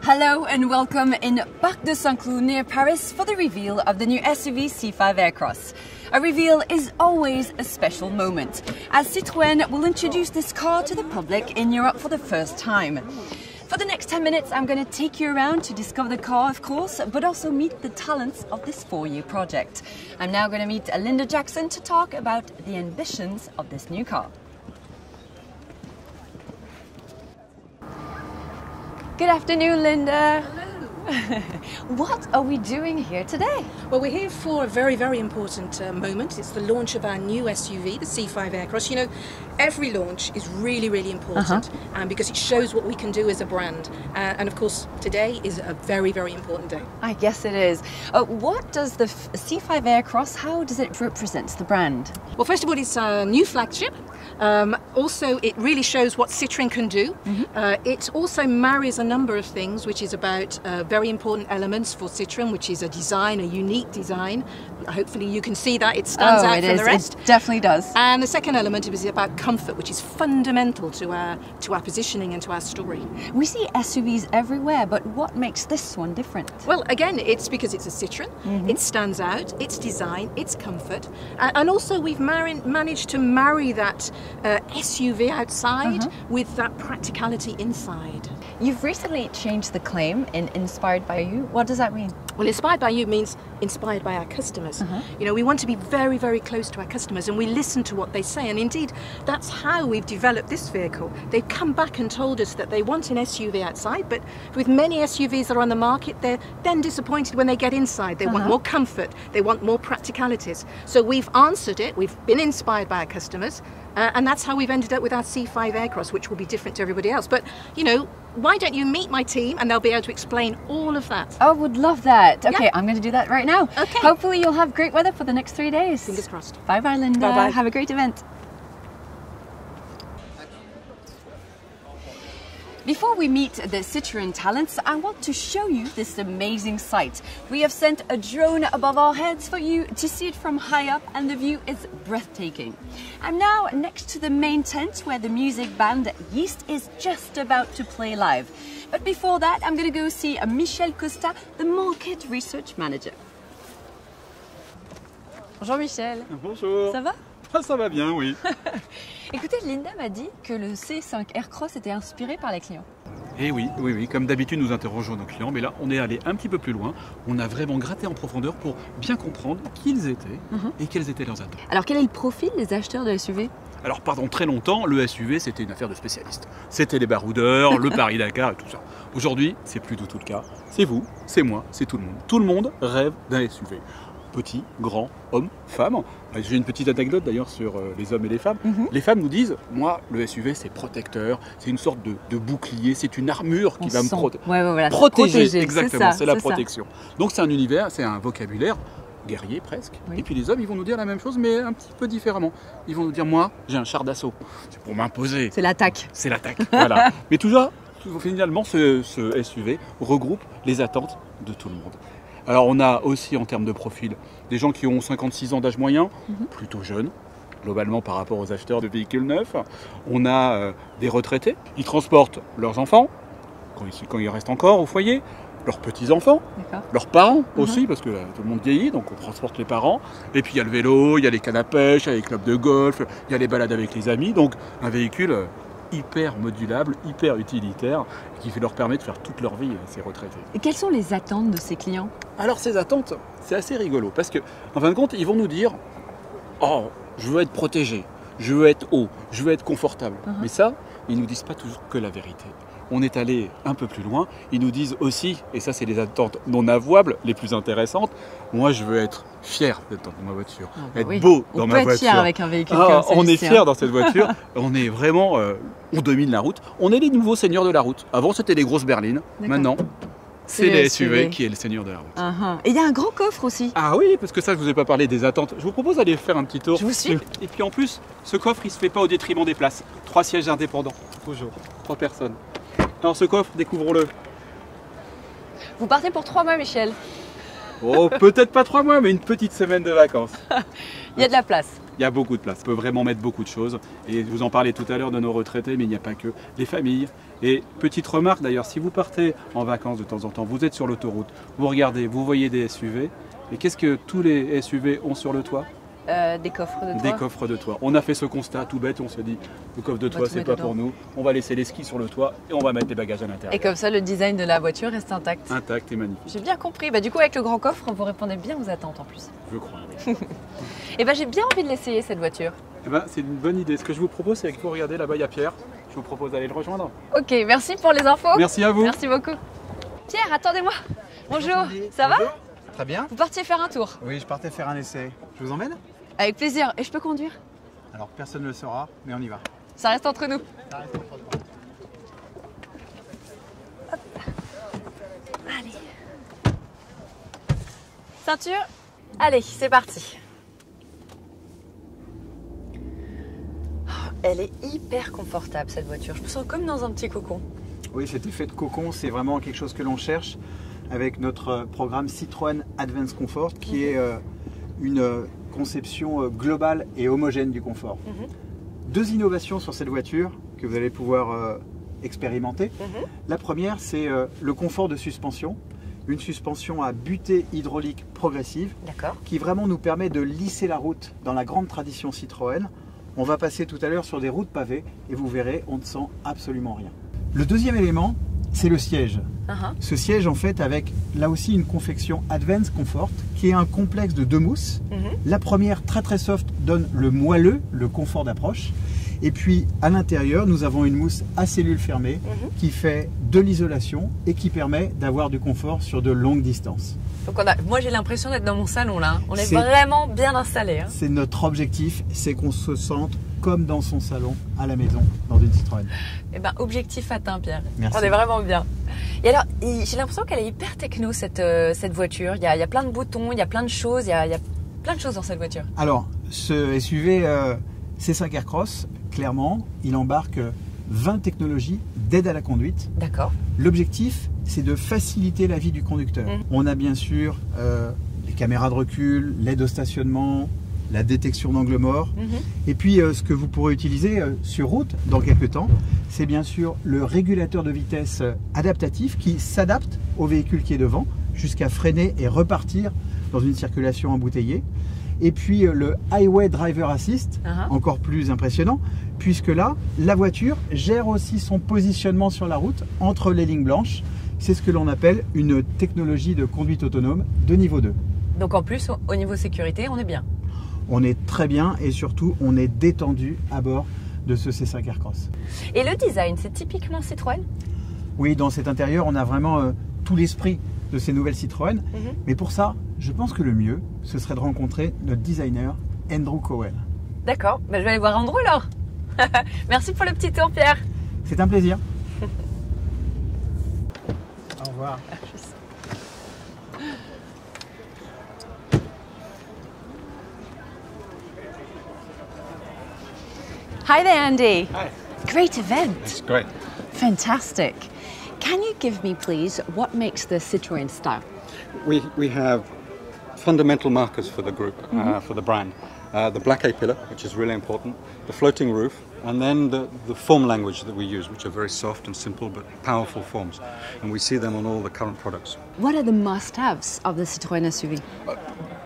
Hello and welcome in Parc de Saint-Cloud near Paris for the reveal of the new SUV C5 Aircross. A reveal is always a special moment, as Citroën will introduce this car to the public in Europe for the first time. For the next 10 minutes, I'm going to take you around to discover the car, of course, but also meet the talents of this 4-year project. I'm now going to meet Linda Jackson to talk about the ambitions of this new car. Good afternoon, Linda. Hello. What are we doing here today? Well, we're here for a very, very important moment. It's the launch of our new SUV, the C5 Aircross. You know, every launch is really, really important because it shows what we can do as a brand. And of course, today is a very, very important day. I guess it is. What does the C5 Aircross, how does it represent the brand? Well, first of all, it's a new flagship. Also, it really shows what Citroën can do. It also marries a number of things, which is about very important elements for Citroën, which is a design, a unique design. Hopefully you can see that it stands out from the rest. It definitely does. And the second element is about comfort, which is fundamental to our positioning and to our story. We see SUVs everywhere, but what makes this one different? Well, again, it's because it's a Citroën. It stands out, its design, its comfort, and also we've managed to marry that SUV outside with that practicality inside. You've recently changed the claim in Inspired by You. What does that mean? Well, Inspired by You means inspired by our customers. You know, we want to be very, very close to our customers and we listen to what they say. And indeed, that's how we've developed this vehicle. They've come back and told us that they want an SUV outside, but with many SUVs that are on the market, they're then disappointed when they get inside. They want more comfort, they want more practicalities. So we've answered it, we've been inspired by our customers, and that's how we've ended up with our C5 Aircross, which will be different to everybody else. But, you know, why don't you meet my team and they'll be able to explain all of that. I would love that. Okay, I'm going to do that right now. Okay. Hopefully you'll have great weather for the next 3 days. Fingers crossed. Bye-bye, Linda. Bye-bye. Have a great event. Before we meet the Citroën talents, I want to show you this amazing sight. We have sent a drone above our heads for you to see it from high up, and the view is breathtaking. I'm now next to the main tent where the music band Yeast is just about to play live. But before that, I'm going to go see Michel Costa, the Market Research Manager. Bonjour Michel. Bonjour. Ça va? Ah, ça va bien, oui. Écoutez, Linda m'a dit que le C5 Aircross était inspiré par les clients. Et oui, comme d'habitude nous interrogeons nos clients, mais là on est allé un petit peu plus loin. On a vraiment gratté en profondeur pour bien comprendre qui ils étaient et quelles étaient leurs attentes. Alors quel est le profil des acheteurs de SUV? Alors pendant très longtemps, le SUV c'était une affaire de spécialistes. C'était les baroudeurs, le Paris-Dakar et tout ça. Aujourd'hui, c'est plus du tout le cas. C'est vous, c'est moi, c'est tout le monde. Tout le monde rêve d'un SUV. Petit, grand, homme, femme. J'ai une petite anecdote d'ailleurs sur les hommes et les femmes. Les femmes nous disent, moi le SUV c'est protecteur, c'est une sorte de bouclier, c'est une armure qui va me protéger. Exactement, c'est la protection. Donc c'est un univers, c'est un vocabulaire guerrier presque. Et puis les hommes ils vont nous dire la même chose mais un petit peu différemment. Ils vont nous dire, moi j'ai un char d'assaut, c'est pour m'imposer. C'est l'attaque. C'est l'attaque, voilà. Mais toujours, finalement ce SUV regroupe les attentes de tout le monde. Alors on a aussi en termes de profil des gens qui ont 56 ans d'âge moyen, plutôt jeunes, globalement par rapport aux acheteurs de véhicules neufs. On a des retraités, ils transportent leurs enfants, quand ils restent encore au foyer, leurs petits-enfants, leurs parents aussi, parce que tout le monde vieillit, donc on transporte les parents. Et puis il y a le vélo, il y a les cannes à pêche, il y a les clubs de golf, il y a les balades avec les amis, donc un véhicule hyper modulable, hyper utilitaire, qui leur permet de faire toute leur vie, ces retraités. Et quelles sont les attentes de ces clients? Alors ces attentes, c'est assez rigolo, parce que en fin de compte, ils vont nous dire « Oh, je veux être protégé, je veux être haut, je veux être confortable ». Mais ça, ils ne nous disent pas toujours que la vérité. On est allé un peu plus loin, ils nous disent aussi, et ça c'est les attentes non avouables, les plus intéressantes, moi je veux être fier d'être dans ma voiture, être beau dans ma voiture. On peut être fier avec un véhicule comme ça. On est fier dans cette voiture, on est vraiment, on domine la route, on est les nouveaux seigneurs de la route. Avant c'était les grosses berlines, maintenant c'est les SUV qui est le seigneur de la route. Et il y a un grand coffre aussi. Ah oui, parce que ça je vous ai pas parlé des attentes. Je vous propose d'aller faire un petit tour. Je vous suis. Et puis en plus, ce coffre il se fait pas au détriment des places. 3 sièges indépendants, toujours, 3 personnes. Alors ce coffre, découvrons-le. Vous partez pour 3 mois, Michel? Oh, peut-être pas 3 mois, mais une petite semaine de vacances. Il y a de la place. Il y a beaucoup de place. On peut vraiment mettre beaucoup de choses. Et vous en parlez tout à l'heure de nos retraités, mais il n'y a pas que les familles. Et petite remarque d'ailleurs, si vous partez en vacances de temps en temps, vous êtes sur l'autoroute, vous regardez, vous voyez des SUV. Et qu'est-ce que tous les SUV ont sur le toit? Des coffres de toit. Des coffres de toit. On a fait ce constat tout bête, on se dit, le coffre de toit, c'est pas pour nous. On va laisser les skis sur le toit et on va mettre les bagages à l'intérieur. Et comme ça, le design de la voiture reste intact. Intact et magnifique. J'ai bien compris. Bah, du coup, avec le grand coffre, vous répondez bien aux attentes en plus. Je crois. Et ben, j'ai bien envie de l'essayer, cette voiture. Eh ben, c'est une bonne idée. Ce que je vous propose, c'est que vous regardez là-bas, il y a Pierre. Je vous propose d'aller le rejoindre. Ok, merci pour les infos. Merci à vous. Merci beaucoup. Pierre, attendez-moi. Bonjour, ça va? Très bien. Vous partiez faire un tour? Oui, je partais faire un essai. Je vous emmène? Avec plaisir. Et je peux conduire? Alors personne ne le saura, mais on y va. Ça reste entre nous. Ça reste entre nous. Allez. Ceinture. Allez, c'est parti. Oh, elle est hyper confortable cette voiture. Je me sens comme dans un petit cocon. Oui, cet effet de cocon, c'est vraiment quelque chose que l'on cherche avec notre programme Citroën Advanced Comfort, qui est une conception globale et homogène du confort. Deux innovations sur cette voiture que vous allez pouvoir expérimenter. La première, c'est le confort de suspension. Une suspension à butée hydraulique progressive qui vraiment nous permet de lisser la route dans la grande tradition Citroën. On va passer tout à l'heure sur des routes pavées et vous verrez, on ne sent absolument rien. Le deuxième élément, c'est le siège. Ce siège, en fait, avec là aussi une confection Advanced Comfort qui est un complexe de deux mousses. La première, très très soft, donne le moelleux, le confort d'approche. Et puis à l'intérieur, nous avons une mousse à cellules fermées qui fait de l'isolation et qui permet d'avoir du confort sur de longues distances. Donc moi j'ai l'impression d'être dans mon salon là. On est vraiment bien installé. Hein. C'est notre objectif, c'est qu'on se sente comme dans son salon à la maison dans une Citroën. Eh ben objectif atteint, Pierre. Merci. On est vraiment bien. Et alors j'ai l'impression qu'elle est hyper techno cette voiture. Il y a plein de boutons, il y a plein de choses, il y a plein de choses dans cette voiture. Alors ce SUV C5 Aircross, clairement, il embarque 20 technologies d'aide à la conduite. D'accord. L'objectif, c'est de faciliter la vie du conducteur. On a bien sûr les caméras de recul, l'aide au stationnement, la détection d'angle mort. Et puis, ce que vous pourrez utiliser sur route dans quelques temps, c'est bien sûr le régulateur de vitesse adaptatif qui s'adapte au véhicule qui est devant jusqu'à freiner et repartir dans une circulation embouteillée. Et puis le Highway Driver Assist, encore plus impressionnant, puisque là, la voiture gère aussi son positionnement sur la route entre les lignes blanches. C'est ce que l'on appelle une technologie de conduite autonome de niveau 2. Donc en plus, au niveau sécurité, on est bien. On est très bien et surtout, on est détendu à bord de ce C5 Aircross. Et le design, c'est typiquement Citroën? Oui, dans cet intérieur, on a vraiment tout l'esprit de ces nouvelles Citroën. Mais pour ça, je pense que le mieux, ce serait de rencontrer notre designer, Andrew Cowell. D'accord, je vais aller voir Andrew alors. Merci pour le petit tour, Pierre. C'est un plaisir. Au revoir. Hi there, Andy. Hi. Great event. It's great. Fantastic. Can you give me, please, what makes the Citroën style? We have fundamental markers for the group, for the brand. The black A-pillar, which is really important, the floating roof, and then the form language that we use, which are very soft and simple but powerful forms. And we see them on all the current products. What are the must-haves of the Citroën SUV?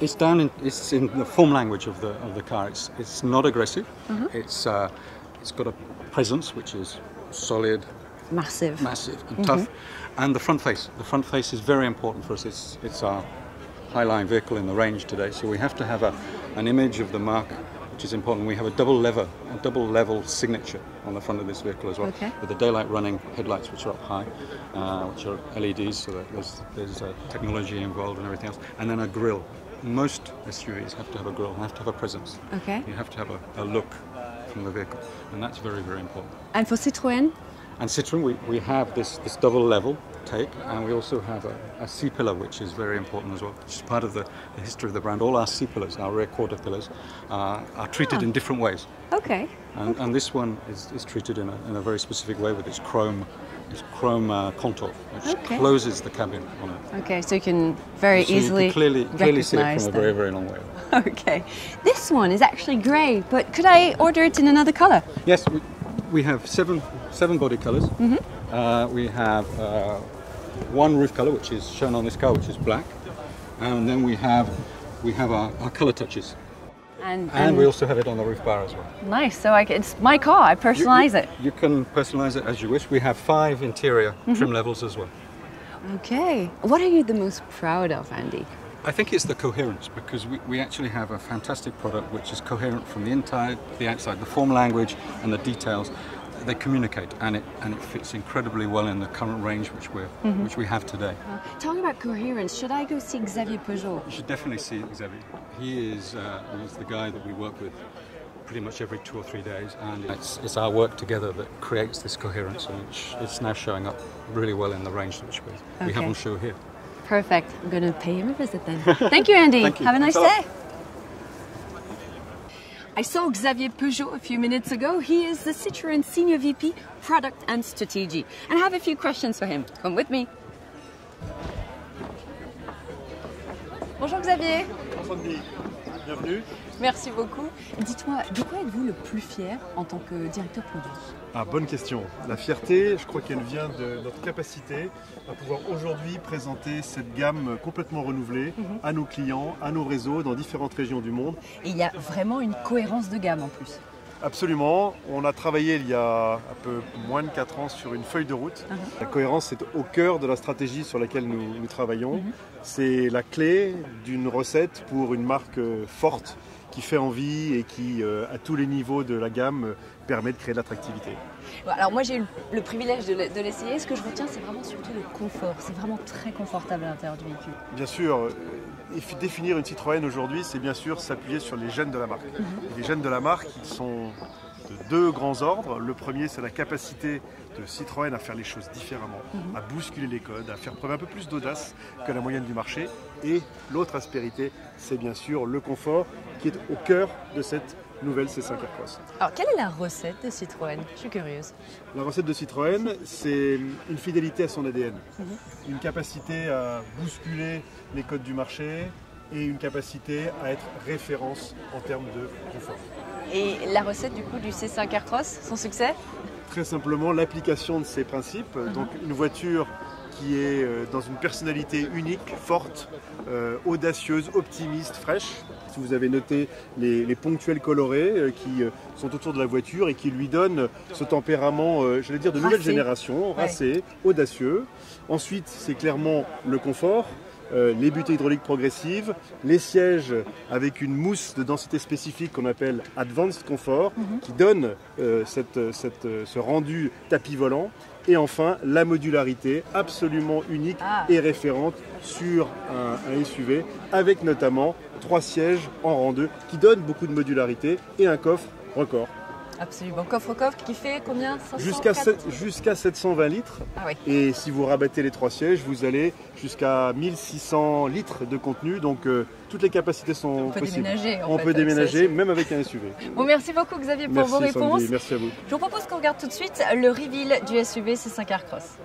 It's in the form language of the car. It's not aggressive. It's got a presence which is solid, massive and tough. And the front face. The front face is very important for us. It's our high-line vehicle in the range today, so we have to have an image of the mark, which is important. We have a double level signature on the front of this vehicle as well, with the daylight running headlights, which are up high, which are LEDs, so that there's technology involved and everything else, and then a grille. Most SUVs have to have a grille, have to have a presence. You have to have a look from the vehicle, and that's very, very important. And for Citroën? And Citroën, we have this double level take, and we also have a C-pillar, which is very important as well, which is part of the history of the brand. All our C-pillars, our rear quarter pillars, are treated in different ways. Okay. And this one is treated in a very specific way with its chrome contour, which closes the cabin on it. Okay, so you can very easily clearly see it recognize from a very, very long way. Okay. This one is actually grey, but could I order it in another colour? Yes, we have seven body colours. We have one roof colour, which is shown on this car, which is black, and then we have our colour touches, and we also have it on the roof bar as well. Nice. So it's my car. I personalise it. You can personalise it as you wish. We have 5 interior trim levels as well. Okay. What are you the most proud of, Andy? I think it's the coherence, because we actually have a fantastic product which is coherent from the inside, the outside, the form language and the details. They communicate, and it fits incredibly well in the current range which we have today. Talking about coherence, should I go see Xavier Peugeot? You should definitely see Xavier. He's the guy that we work with pretty much every 2 or 3 days, and it's our work together that creates this coherence, and it's now showing up really well in the range which we have on show here. Perfect. I'm going to pay him a visit then. Thank you, Andy. Thank you. Have a nice day. I saw Xavier Peugeot a few minutes ago. He is the Citroën Senior VP, Product and Strategy. And I have a few questions for him. Come with me. Bonjour Xavier. Bienvenue. Merci beaucoup. Dites-moi, de quoi êtes-vous le plus fier en tant que directeur produit? Ah, bonne question. La fierté, je crois qu'elle vient de notre capacité à pouvoir aujourd'hui présenter cette gamme complètement renouvelée à nos clients, à nos réseaux dans différentes régions du monde. Et il y a vraiment une cohérence de gamme en plus. Absolument. On a travaillé il y a un peu moins de 4 ans sur une feuille de route. La cohérence est au cœur de la stratégie sur laquelle nous travaillons. C'est la clé d'une recette pour une marque forte qui fait envie et qui, à tous les niveaux de la gamme, permet de créer de l'attractivité. Alors moi j'ai eu le privilège de l'essayer. Ce que je retiens, c'est vraiment surtout le confort. C'est vraiment très confortable à l'intérieur du véhicule. Bien sûr, définir une Citroën aujourd'hui, c'est bien sûr s'appuyer sur les gènes de la marque. Les gènes de la marque, ils sont de 2 grands ordres. Le premier, c'est la capacité de Citroën à faire les choses différemment, à bousculer les codes, à faire preuve un peu plus d'audace que la moyenne du marché. Et l'autre aspérité, c'est bien sûr le confort qui est au cœur de cette nouvelle C5 Aircross. Alors quelle est la recette de Citroën? Je suis curieuse. La recette de Citroën, c'est une fidélité à son ADN, une capacité à bousculer les codes du marché et une capacité à être référence en termes de confort. Et la recette du coup du C5 Aircross, son succès? Très simplement l'application de ces principes, donc une voiture qui est dans une personnalité unique, forte, audacieuse, optimiste, fraîche. Si vous avez noté les ponctuels colorés qui sont autour de la voiture et qui lui donnent ce tempérament, j'allais dire, de nouvelle génération, racé, audacieux. Ensuite, c'est clairement le confort. Les butées hydrauliques progressives, les sièges avec une mousse de densité spécifique qu'on appelle Advanced Comfort, qui donne ce rendu tapis volant. Et enfin, la modularité absolument unique et référente sur un SUV, avec notamment 3 sièges en rang 2 qui donnent beaucoup de modularité et un coffre record. Absolument. Coffre-coffre qui fait combien? Jusqu'à 720 litres. Ah oui. Et si vous rabattez les 3 sièges, vous allez jusqu'à 1600 litres de contenu. Donc toutes les capacités sont possibles. On peut déménager même avec un SUV. Bon, merci beaucoup Xavier pour vos réponses. Sandy, merci à vous. Je vous propose qu'on regarde tout de suite le reveal du SUV C5 Aircross.